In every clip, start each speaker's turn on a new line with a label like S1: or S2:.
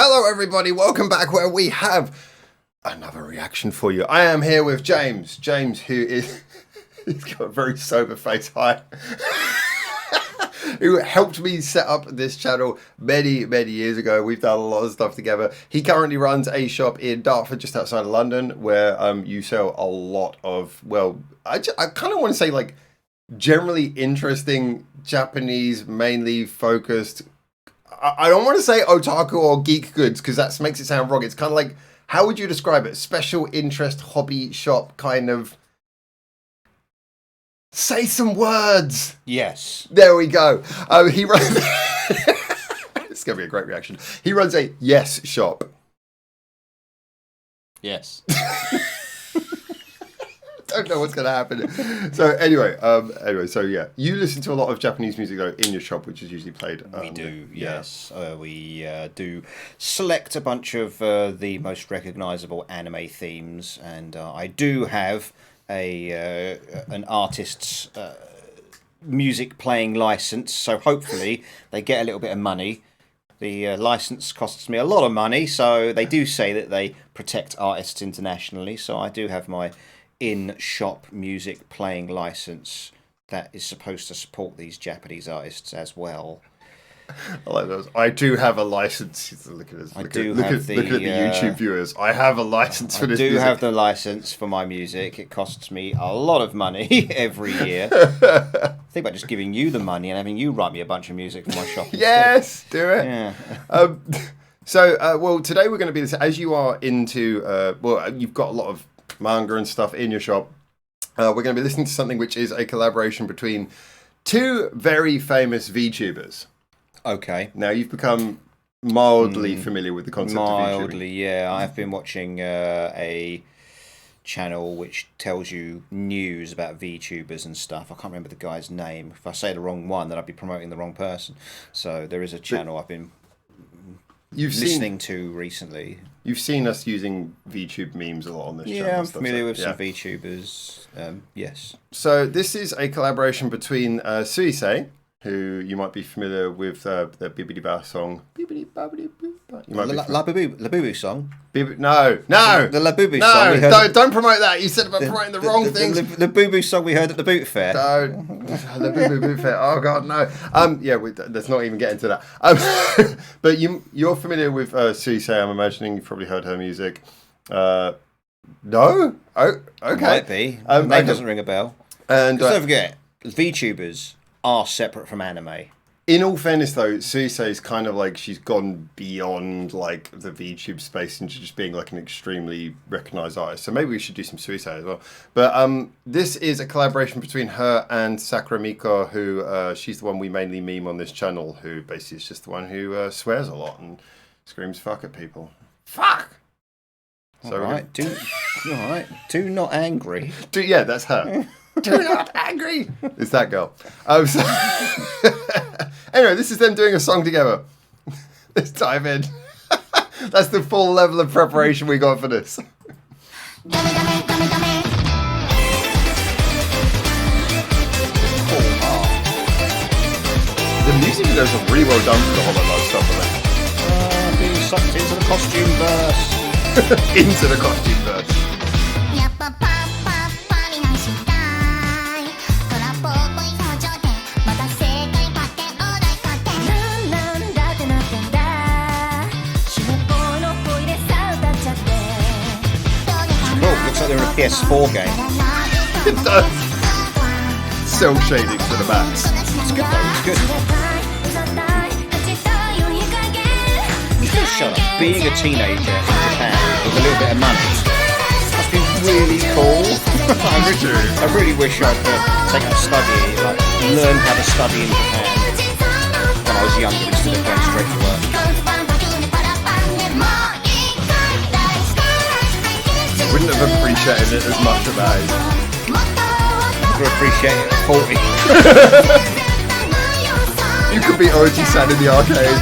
S1: Hello everybody, welcome back where we have another reaction for you. I am here with James. James, who is... he's got a very sober face. Hi. Who helped me set up this channel many years ago. We've done a lot of stuff together. He currently runs a shop in Dartford, just outside of London, where you sell a lot of, well, I kind of want to say like generally interesting Japanese, mainly focused... I don't want to say otaku or geek goods because that makes it sound wrong. It's kind of like, how would you describe it? Special interest hobby shop kind of... Say some words.
S2: Yes.
S1: There we go. He runs... It's going to be a great reaction. He runs a yes shop.
S2: Yes.
S1: Don't know what's going to happen. So anyway, so yeah, you listen to a lot of Japanese music though in your shop, which is usually played.
S2: We do, yes. We do select a bunch of the most recognisable anime themes, and I do have an artist's music playing license. So hopefully they get a little bit of money. The license costs me a lot of money, so they do say that they protect artists internationally. So I do have my in-shop music playing license that is supposed to support these Japanese artists as well.
S1: I like those. I do have a license. Look at us. Look at the YouTube viewers. I have a license for this music.
S2: I do have the license for my music. It costs me a lot of money every year. Think about just giving you the money and having you write me a bunch of music for my shop.
S1: Yes, do it.
S2: Yeah.
S1: Well, today we're going to be, as you are into, you've got a lot of manga and stuff in your shop. We're going to be listening to something which is a collaboration between two very famous VTubers.
S2: Okay.
S1: Now, you've become mildly familiar with the concept of VTubing.
S2: Mildly, yeah. I've been watching a channel which tells you news about VTubers and stuff. I can't remember the guy's name. If I say the wrong one, then I'd be promoting the wrong person. So there is a channel I've been listening to recently.
S1: You've seen us using VTube memes a lot on this channel.
S2: Yeah, I'm familiar with some VTubers. Yes.
S1: So this is a collaboration between Suisei, who you might be familiar with the Bibbidiba song.
S2: La Boo song?
S1: No!
S2: The La Boo song.
S1: No, don't promote that. You said about promoting the wrong things.
S2: The Boo Boo song we heard at the boot fair.
S1: Don't. The Boo Boo fair. Oh, God, no. Let's not even get into that. But you're familiar with Suisei, I'm imagining. You've probably heard her music. No? Oh, okay.
S2: Might be. The name doesn't ring a bell.
S1: And
S2: don't forget, VTubers are separate from anime.
S1: In all fairness, though, Suisei's kind of like she's gone beyond like the VTube space into just being like an extremely recognised artist. So maybe we should do some Suisei as well. But this is a collaboration between her and Sakura Miko, who she's the one we mainly meme on this channel, who basically is just the one who swears a lot and screams "fuck" at people. Fuck.
S2: So all right, do not angry.
S1: Yeah, that's her. Do not angry. It's that girl. Anyway, this is them doing a song together. Let's dive in. That's the full level of preparation we got for this. The music videos are really well done for the Hollow stuff, I think.
S2: Being sucked into the costume verse.
S1: Into the costume verse.
S2: Looks like they're in a PS4 game.
S1: It does. Cell shading to the max.
S2: It's good though, it's good. You should shut up. Being a teenager in Japan with a little bit of money must be really cool. I really wish I could take a study, like learn how to study in Japan when I was younger instead of going straight to work.
S1: Wouldn't have appreciated it as much at that age.
S2: Never appreciate it at 40.
S1: You could be Oji-san in the arcade.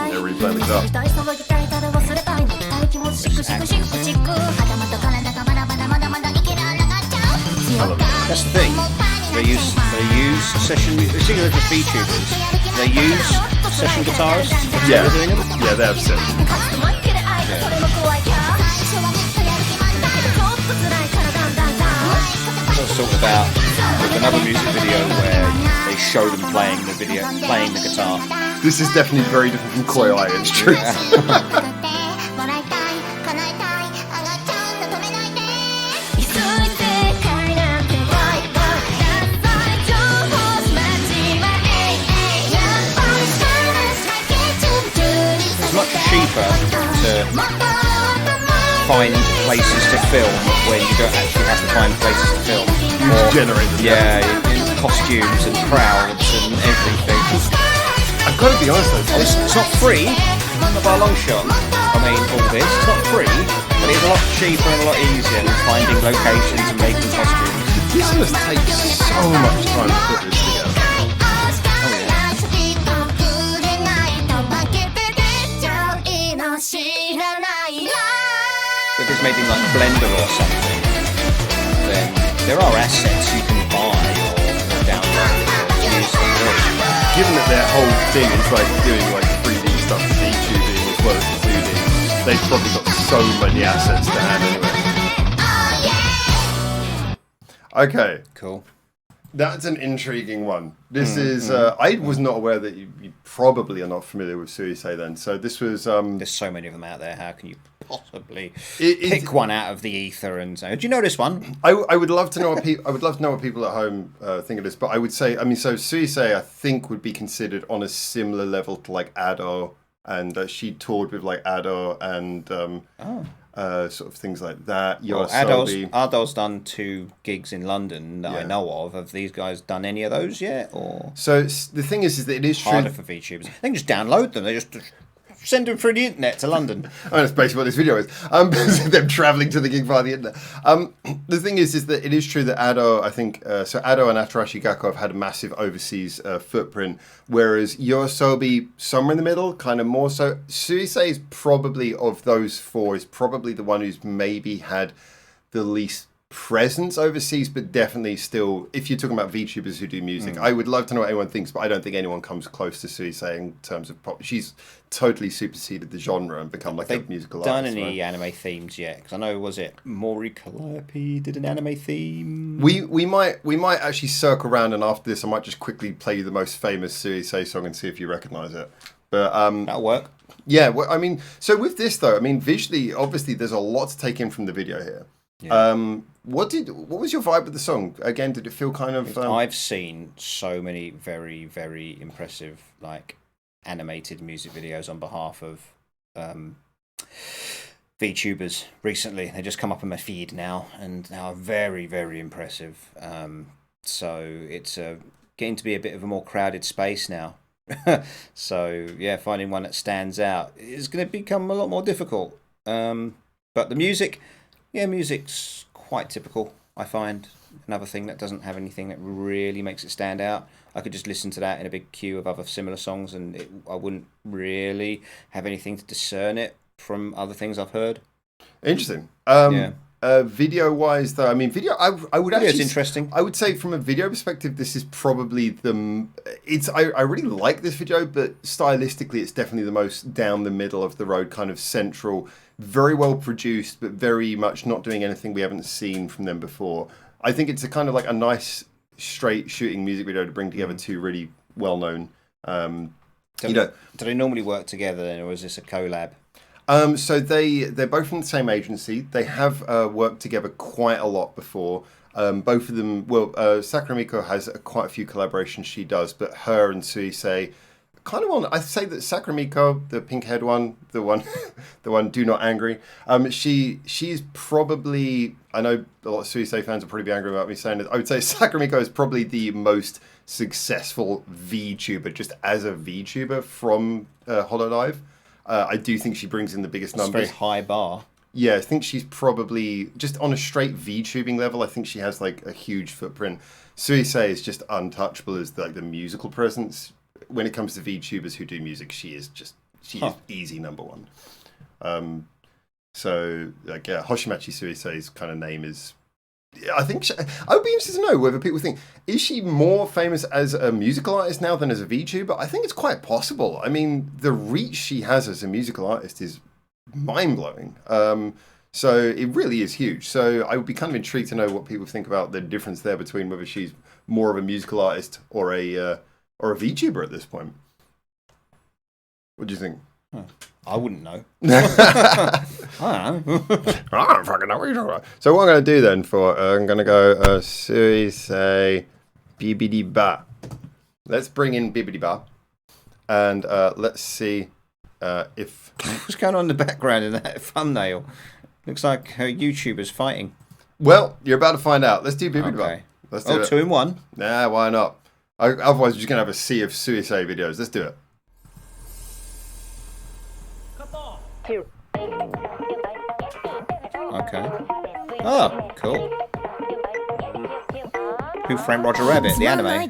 S1: They're replaying the guitar.
S2: That's the thing. They use session. Particularly for VTubers, they use session guitarists.
S1: Yeah,
S2: Doing them.
S1: yeah, they have sessions.
S2: Let's talk about another music video where they show them playing the guitar.
S1: This is definitely very different from Koi Eye, it's true.
S2: It's much cheaper to find places to film when you don't actually have to find places to film.
S1: You generate them.
S2: Yeah, in costumes and crowds and everything.
S1: I've got to be honest though,
S2: It's not free, not by a long shot. I mean, all this, it's not free, but it's a lot cheaper and a lot easier than finding locations and making costumes.
S1: this must take so much time to put this together.
S2: If it's made in like Blender or something, then there are assets you can buy or download or use for free.
S1: Given that their whole thing is like doing like 3D stuff for VTubing as well as the 2D, they've probably got so many assets to hand anyway. Okay.
S2: Cool.
S1: That's an intriguing one. This is... I was not aware that you probably are not familiar with Suisei then. So this was...
S2: There's so many of them out there. How can you possibly pick one out of the ether and say, do you know this one?
S1: I would love to know what people... I would love to know what people at home think of this. But I would say... I mean, so Suisei, I think, would be considered on a similar level to like Ado. And she toured with like Ado and... sort of things like that.
S2: Well, Ado's done 2 gigs in London that I know of. Have these guys done any of those yet? Or
S1: so the thing is that it is
S2: harder
S1: true
S2: for VTubers. They can just download them. They just send them through the internet to London.
S1: Oh, that's basically what this video is. Them travelling to the gig via the internet. The thing is that it is true that Ado, I think, so Ado and Atarashi Gakko have had a massive overseas footprint, whereas Yoasobi, somewhere in the middle, kind of more so. Suisei is probably, of those 4, is probably the one who's maybe had the least presence overseas, but definitely still, if you're talking about VTubers who do music, I would love to know what anyone thinks, but I don't think anyone comes close to Suisei in terms of pop. She's totally superseded the genre and become like a musical
S2: done
S1: artist.
S2: Any anime themes yet? Because I know, was it Mori Calliope did an anime theme?
S1: We might actually circle around, and after this I might just quickly play you the most famous Suisei song and see if you recognise it. But
S2: that'll work.
S1: Yeah, well, I mean, so with this though, I mean, visually, obviously, there's a lot to take in from the video here.
S2: Yeah.
S1: What was your vibe with the song? Again, did it feel kind of?
S2: I've seen so many very, very impressive like animated music videos on behalf of VTubers recently. They just come up on my feed now, and they are very, very impressive. So it's getting to be a bit of a more crowded space now. So yeah, finding one that stands out is going to become a lot more difficult. But the music. Yeah, music's quite typical, I find. Another thing that doesn't have anything that really makes it stand out. I could just listen to that in a big queue of other similar songs, and I wouldn't really have anything to discern it from other things I've heard.
S1: Interesting.
S2: Yeah.
S1: Video-wise, though, I mean, I would actually...
S2: It's interesting.
S1: I would say from a video perspective, this is probably I really like this video, but stylistically, it's definitely the most down the middle of the road, kind of central, very well produced, but very much not doing anything we haven't seen from them before. I think it's a kind of like a nice, straight shooting music video to bring together 2 really well-known...
S2: Do they normally work together then, or is this a collab?
S1: So they're both from the same agency. They have worked together quite a lot before. Both of them, Sakuramiko has quite a few collaborations she does, but her and Suisei kind of on. I say that Sakuramiko, the pink-haired one, the one Do Not Angry. She's probably. I know a lot of Suisei fans will probably be angry about me saying this. I would say Sakuramiko is probably the most successful VTuber, just as a VTuber from Hololive. I do think she brings in the biggest numbers.
S2: It's a very high bar.
S1: Yeah, I think she's probably, just on a straight VTubing level, I think she has like a huge footprint. Suisei is just untouchable as like the musical presence. When it comes to VTubers who do music, she is easy number 1. So like Hoshimachi Suisei's kind of name is I think I would be interested to know whether people think, is she more famous as a musical artist now than as a VTuber? I think it's quite possible. I mean, the reach she has as a musical artist is mind-blowing. So it really is huge. So I would be kind of intrigued to know what people think about the difference there between whether she's more of a musical artist or a VTuber at this point. What do you think?
S2: I wouldn't know. I don't know.
S1: I don't fucking know what you're talking about. So what I'm going to do then I'm going to go Suisei Bibbidiba. Let's bring in Bibbidiba. And let's see if...
S2: What's going on in the background in that thumbnail? Looks like YouTubers fighting.
S1: Well, you're about to find out. Let's do Bibbidiba.
S2: Okay.
S1: Let's do it.
S2: 2 in 1?
S1: Nah, why not? Otherwise, we're just going to have a sea of Suisei videos. Let's do it.
S2: Okay. Oh, cool. Who Framed Roger Rabbit, the anime? Got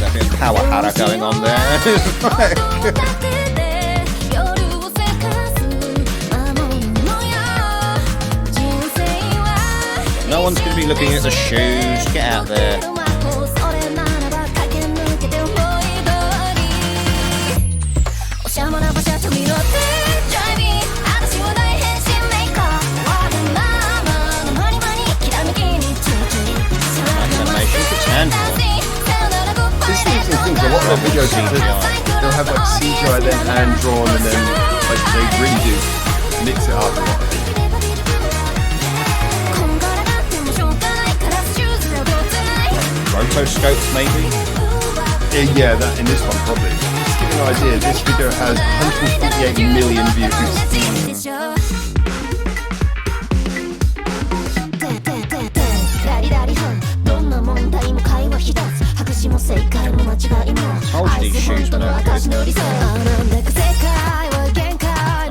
S2: a bit of power hara going on there. No one's going to be looking at the shoes. Get out there. Nice animation. It's handful.
S1: This seems to things a lot of videos they'll have like CGI then hand drawn and then like they really do mix it up a lot.
S2: Rotoscopes, maybe?
S1: Yeah, that in this one probably. Just to give you an idea, this video has 148 million views.
S2: Told you these shoes were no good.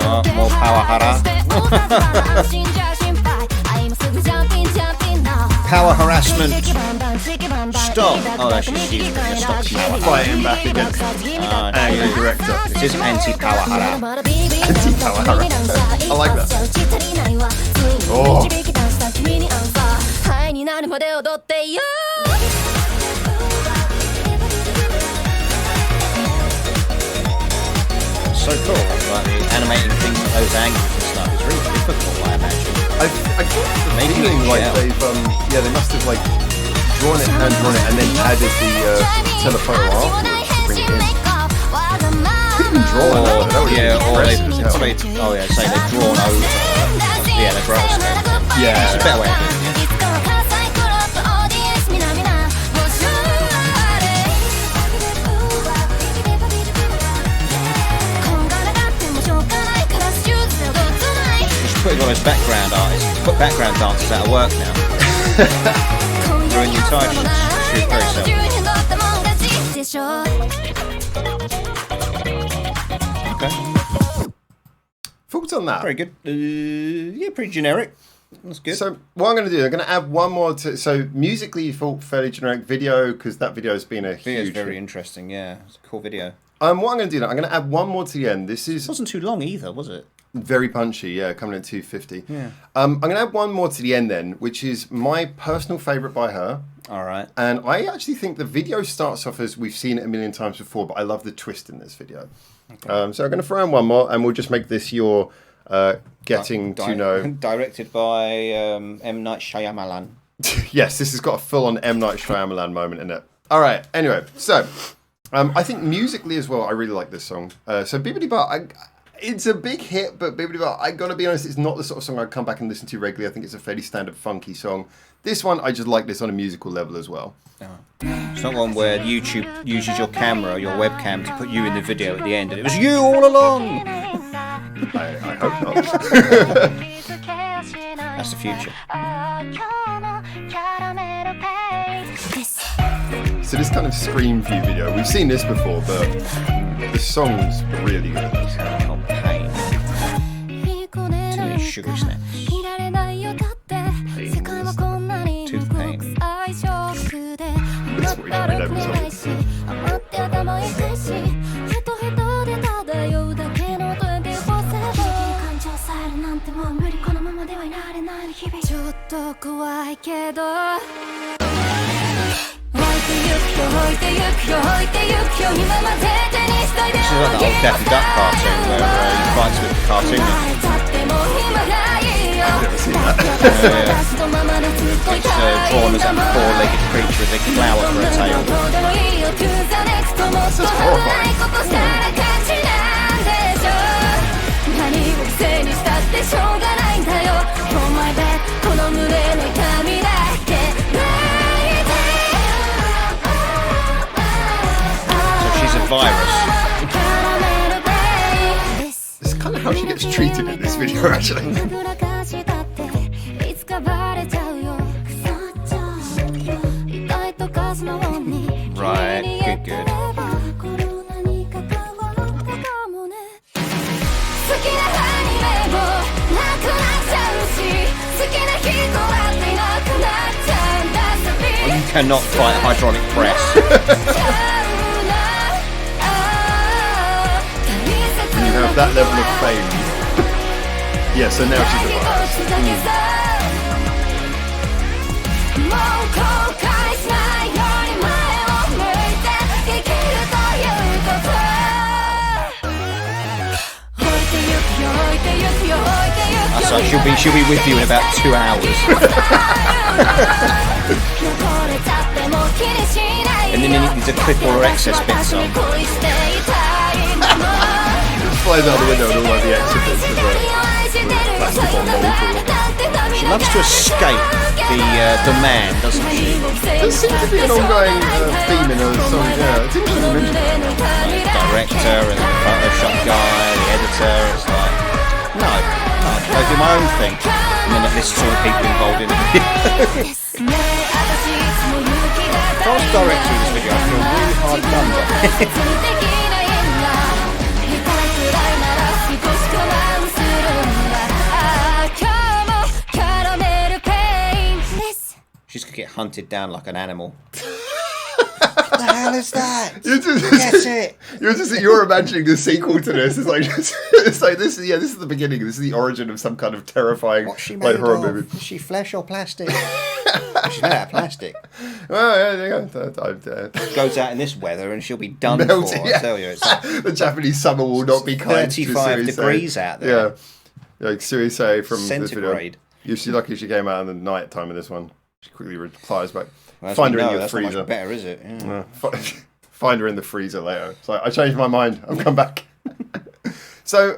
S2: Oh, more power hara. Power harassment. Stop. Oh, that's just you. Stop power.
S1: Fighting back against angry director.
S2: This is anti-power hara.
S1: Anti-power hara. I like that. Oh.
S2: So cool. Like the animating things at those angles and stuff is really difficult, I imagine.
S1: I get the feeling like they must have like drawn it and then added the telephoto afterwards to bring it in. Could have been drawn.
S2: Say they've drawn over. Yeah, they've drawn.
S1: Yeah,
S2: it's a better way of doing it. Put it on as background artists. Put background dancers out of work now. Ruin your entire shoot very self. Okay.
S1: Thoughts on that?
S2: Very good. Yeah, pretty generic. That's good.
S1: So what I'm going to do, I'm going to add one more to. So musically, you thought fairly generic video because that video has been a huge.
S2: It's very interesting. Yeah, it's a cool video.
S1: What I'm going to do now, I'm going to add one more to the end. It
S2: wasn't too long either, was it?
S1: Very punchy, yeah, coming at 2:50.
S2: Yeah.
S1: I'm going to add one more to the end then, which is my personal favourite by her.
S2: All right.
S1: And I actually think the video starts off as we've seen it a million times before, but I love the twist in this video. Okay. So I'm going to throw in one more, and we'll just make this your getting to know.
S2: Directed by M. Night Shyamalan.
S1: Yes, this has got a full-on M. Night Shyamalan moment in it. All right, anyway, so I think musically as well, I really like this song. So Bibbidiba, it's a big hit, but Bibbidiba, I gotta be honest, it's not the sort of song I'd come back and listen to regularly. I think it's a fairly standard funky song. This one, I just like this on a musical level as well.
S2: Oh. It's not one where YouTube uses your camera, your webcam, to put you in the video at the end, and it was you all along.
S1: I hope not.
S2: That's the future.
S1: So this kind of Scream View video, we've seen this before, but the song's really good.
S2: Oh, pain. Too many sugary snacks. Pain. Tooth pain.
S1: every episode.
S2: This is like the old Daffy Duck cartoon where he fights with the cartoonist.
S1: I've never seen that.
S2: It's drawn as a four-legged creature with a flower for a tail.
S1: This is horrifying.
S2: So she's a virus.
S1: This is kind of how she gets treated in this video, actually.
S2: Right, good. You cannot fight hydraulic press.
S1: You have that level of fame. Yeah, so now she's a
S2: So she'll be with you in about 2 hours. And then you need to clip all her excess bits on.
S1: flies out the window and all of the exhibits as well. Plastic or mold.
S2: She loves to escape the man, doesn't she?
S1: There seems to be an ongoing theme in her song. Yeah, it's interesting to mention.
S2: Like the director and the Photoshop guy, the editor. It's like, no, I do my own thing. And then it lists all the people involved in it. If I was directing this video, I'd feel really hard done by. She's gonna get hunted down like an animal. What the hell is that?
S1: You're imagining the sequel to this. It's like this is the beginning. This is the origin of some kind of terrifying horror movie.
S2: Is she flesh or plastic? She's made out of plastic.
S1: Well, yeah, there you go.
S2: Goes out in this weather and she'll be done
S1: Melted,
S2: for.
S1: yeah.
S2: I tell you, it's like
S1: The Japanese summer will not be kind.
S2: 35 degrees out there.
S1: Yeah, like Suisei from
S2: Centigrade.
S1: This video. She's lucky she came out in the night time of this one. She quickly replies back.
S2: Well,
S1: Find her in
S2: no,
S1: your
S2: that's
S1: freezer.
S2: Not much better, is it? Yeah.
S1: Find her in the freezer later. So I changed my mind. I've come back. So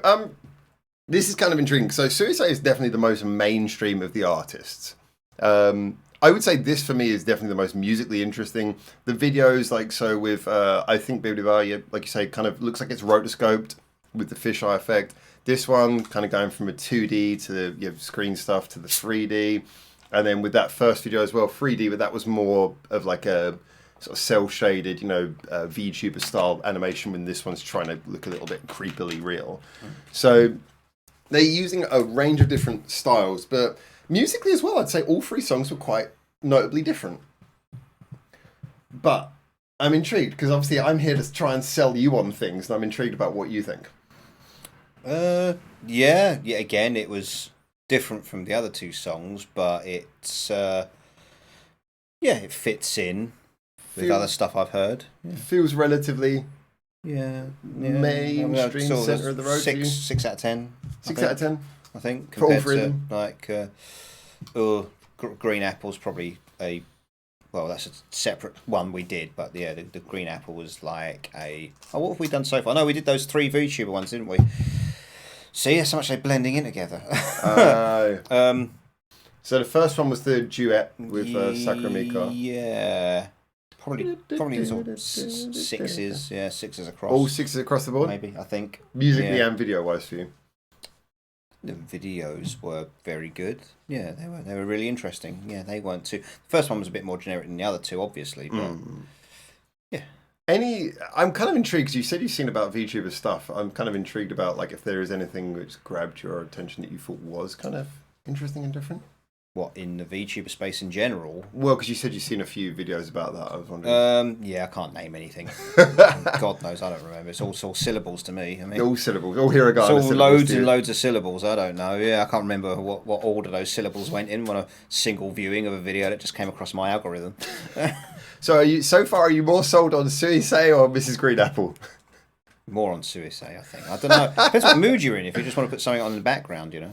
S1: this is kind of intriguing. So Suisei is definitely the most mainstream of the artists. I would say this for me is definitely the most musically interesting. The videos, like so with I think Bibbidiba, like you say, kind of looks like it's rotoscoped with the fisheye effect. This one kind of going from a 2D to the screen stuff to the 3D. And then with that first video as well, 3D, but that was more of like a sort of cel-shaded, VTuber style animation, when this one's trying to look a little bit creepily real. So they're using a range of different styles, but musically as well, I'd say all 3 songs were quite notably different. But I'm intrigued, because obviously I'm here to try and sell you on things, and I'm intrigued about what you think.
S2: Yeah, again, it was different from the other 2 songs, but it's it fits in with other stuff I've heard.
S1: Yeah. Feels relatively mainstream,
S2: sort of
S1: centre of the road.
S2: 6 out of 10.
S1: 6 out of 10,
S2: I think.
S1: For all
S2: Compared
S1: 3 of
S2: to Green Apple's probably that's a separate one we did, but the Green Apple was like what have we done so far? No, we did those 3 VTuber ones, didn't we? See, that's how much they're blending in together.
S1: So the first one was the duet with Sakuramika.
S2: Yeah. Probably sort of 6s. Yeah, 6s across.
S1: All 6s across the board?
S2: Maybe, I think.
S1: Musically and video-wise for you?
S2: The videos were very good. Yeah, they were really interesting. Yeah, they weren't too... The first one was a bit more generic than the other 2, obviously, but... Yeah.
S1: I'm kind of intrigued, because you said you've seen about VTuber stuff. I'm kind of intrigued about if there is anything which grabbed your attention that you thought was kind of interesting and different.
S2: What, in the VTuber space in general?
S1: Well, because you said you've seen a few videos about that. I was wondering.
S2: Yeah, I can't name anything. God knows, I don't remember. It's all syllables to me. I mean,
S1: all syllables. All here
S2: it's all loads and loads of syllables. I don't know. Yeah, I can't remember what order those syllables went in on a single viewing of a video that just came across my algorithm.
S1: So, are you more sold on Suisei or Mrs. Green Apple?
S2: More on Suisei, I think. I don't know. Depends what mood you're in. If you just want to put something on in the background, you know.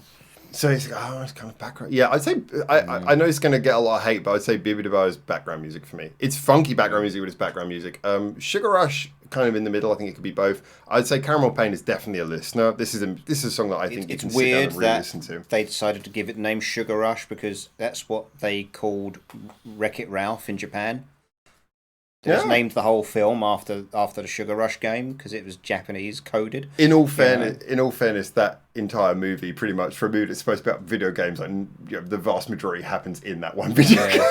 S1: So it's kind of background. Yeah, I'd say I know it's going to get a lot of hate, but I'd say Bibbidiba is background music for me. It's funky background music, but it's background music. Sugar Rush, kind of in the middle. I think it could be both. I'd say Caramel Pain is definitely a listener. This is a song that I think you can sit down and really listen to.
S2: They decided to give it the name Sugar Rush because that's what they called Wreck-It Ralph in Japan. They just named the whole film after the Sugar Rush game because it was Japanese coded.
S1: In all fairness, that entire movie, pretty much for a movie that's supposed to be about video games, and the vast majority happens in that one video game.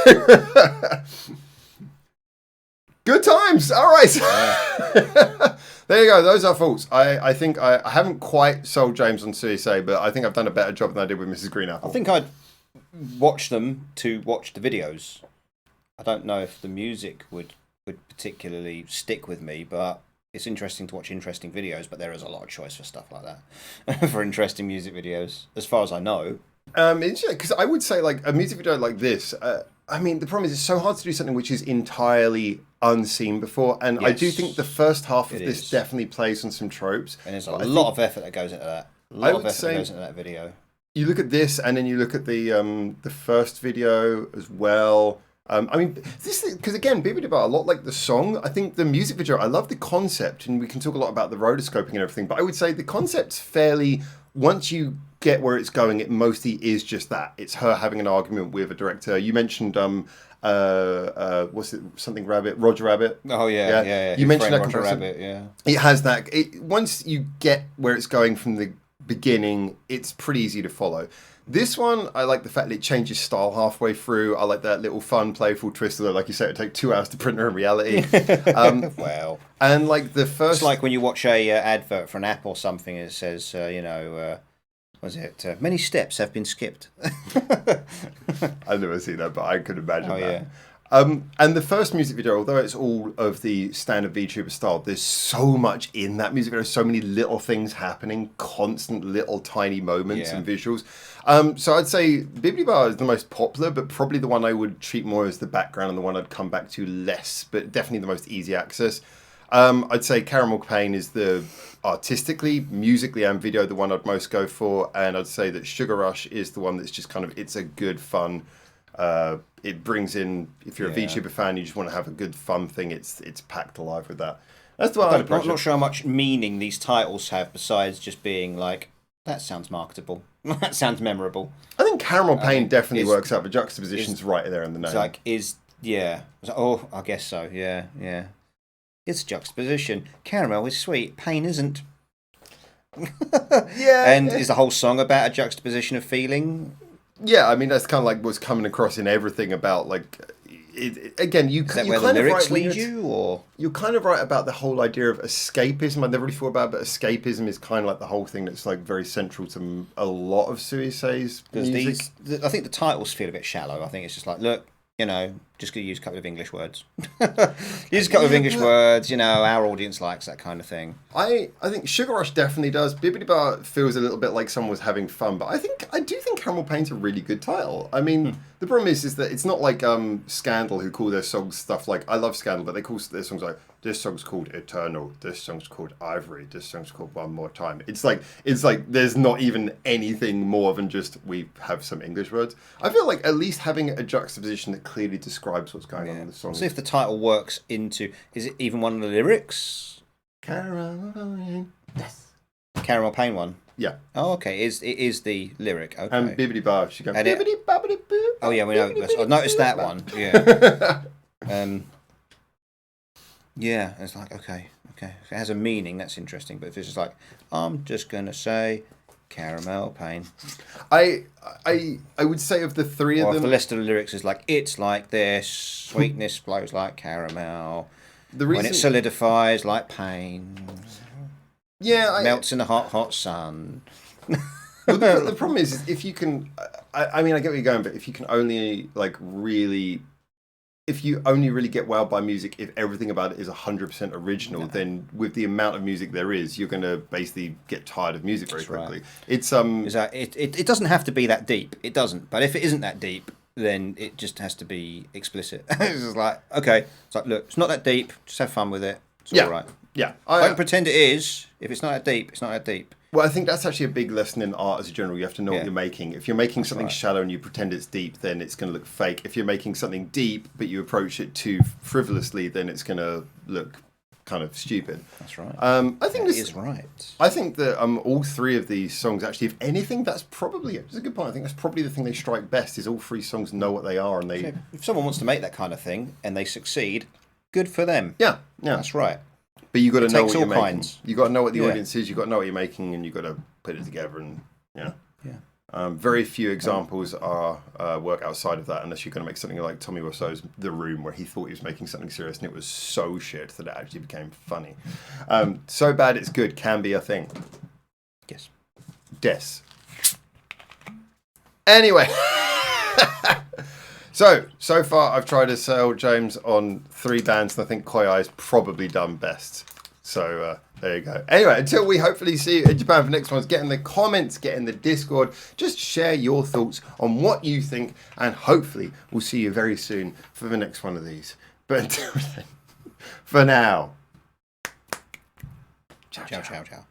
S1: Good times. All right. Yeah. There you go. Those are thoughts. I think I haven't quite sold James on Suisei, but I think I've done a better job than I did with Mrs. Green Apple.
S2: I think I'd watch them to watch the videos. I don't know if the music would particularly stick with me, but it's interesting to watch interesting videos. But there is a lot of choice for stuff like that for interesting music videos, as far as I know.
S1: Because I would say like a music video like this. I mean, the problem is it's so hard to do something which is entirely unseen before, and yes, I do think the first half of this definitely plays on some tropes.
S2: And there's a lot of effort that goes into that. A lot of effort that goes into that video.
S1: You look at this, and then you look at the first video as well. I mean, this because again, Bibbidiba, a lot like the song. I think the music video, I love the concept, and we can talk a lot about the rotoscoping and everything. But I would say the concept's fairly. Once you get where it's going, it mostly is just that. It's her having an argument with a director. You mentioned what's it? Something Rabbit, Roger Rabbit.
S2: Oh yeah.
S1: You mentioned that
S2: Roger Rabbit. Yeah.
S1: It has that. Once you get where it's going from the beginning, it's pretty easy to follow. This one, I like the fact that it changes style halfway through. I like that little fun, playful twist, although, like you say, it would take 2 hours to print her in reality.
S2: Well.
S1: And, like, the first...
S2: It's like when you watch a advert for an app or something, and it says, was it, many steps have been skipped.
S1: I've never seen that, but I could imagine that.
S2: Yeah.
S1: And the first music video, although it's all of the standard VTuber style, there's so much in that music video, so many little things happening, constant little tiny moments and visuals. So I'd say Bibbidiba is the most popular, but probably the one I would treat more as the background and the one I'd come back to less, but definitely the most easy access. I'd say Caramel Pain is the artistically, musically and video the one I'd most go for, and I'd say that Sugar Rush is the one that's just kind of, it's a good fun... it brings in, if you're a VTuber fan, you just want to have a good fun thing. It's packed alive with that. That's the one I'd approach.
S2: I'm not sure how much meaning these titles have besides just being like, that sounds marketable. That sounds memorable.
S1: I think Caramel Pain definitely works out. The juxtaposition's right there in the name.
S2: It's like, oh, I guess so. Yeah. It's juxtaposition. Caramel is sweet. Pain isn't. And is the whole song about a juxtaposition of feeling?
S1: Yeah, I mean that's kind of like what's coming across in everything about like. Again, you
S2: is that
S1: you
S2: where
S1: kind
S2: the
S1: of
S2: lyrics
S1: right
S2: lead you, or
S1: you're kind of right about the whole idea of escapism. I never really thought about it, but escapism is kind of like the whole thing that's like very central to a lot of Suisei's music.
S2: I think the titles feel a bit shallow. I think it's just like, look, just going to use a couple of English words. Use a couple of English words, our audience likes that kind of thing.
S1: I think Sugar Rush definitely does. Bibbidiba feels a little bit like someone was having fun, but I do think Caramel Pain's a really good title. I mean, the problem is that it's not like Scandal who call their songs stuff like, I love Scandal, but they call their songs like, this song's called Eternal, this song's called Ivory, this song's called One More Time. It's like there's not even anything more than just we have some English words. I feel like at least having a juxtaposition that clearly describes what's going on in the song.
S2: So if the title works into, is it even one of the lyrics?
S1: Caramel Pain. Yes.
S2: Caramel Pain one?
S1: Yeah.
S2: Oh, okay. It is the lyric. Okay.
S1: And Bibbidiba, she goes, Bibbidi-bobbidi-boo.
S2: Oh, yeah, we know. I've noticed that one. Yeah. Yeah, it's like, okay. If it has a meaning, that's interesting. But if it's just like, I'm just going to say Caramel Pain.
S1: I would say of the three of them...
S2: Or if the rest of the lyrics is like, it's like this, sweetness flows like caramel, when it solidifies like pain,
S1: melts
S2: in the hot, hot sun.
S1: Well, the problem is if you can. I mean, I get where you're going, but if you can only if you only really get wowed by music if everything about it is 100% original, then with the amount of music there is, you're going to basically get tired of music very quickly. Right. It's
S2: it doesn't have to be that deep. It doesn't. But if it isn't that deep, then it just has to be explicit. It's just like, okay, it's like, look, it's not that deep. Just have fun with it. It's all right.
S1: Yeah.
S2: Don't pretend it is. If it's not that deep, it's not that deep.
S1: Well, I think that's actually a big lesson in art as a general. You have to know what you're making. If you're making something shallow and you pretend it's deep, then it's going to look fake. If you're making something deep but you approach it too frivolously, then it's going to look kind of stupid.
S2: That's right.
S1: I think
S2: this is right.
S1: I think that all three of these songs, actually, if anything, that's probably it's a good point. I think that's probably the thing they strike best is all three songs know what they are, and they.
S2: If someone wants to make that kind of thing and they succeed, good for them.
S1: Yeah,
S2: that's right.
S1: But you got to know what you're making.
S2: Kinds.
S1: You got to know what the audience is. You got to know what you're making, and you got to put it together. And very few examples are work outside of that, unless you're going to make something like Tommy Wiseau's The Room, where he thought he was making something serious, and it was so shit that it actually became funny. So bad it's good can be a thing.
S2: Yes.
S1: Des. Anyway. So far I've tried to sell James on 3 bands, and I think Koi Ai's probably done best. So there you go. Anyway, until we hopefully see you in Japan for the next ones, get in the comments, get in the Discord, just share your thoughts on what you think, and hopefully we'll see you very soon for the next one of these. But until then, for now,
S2: ciao.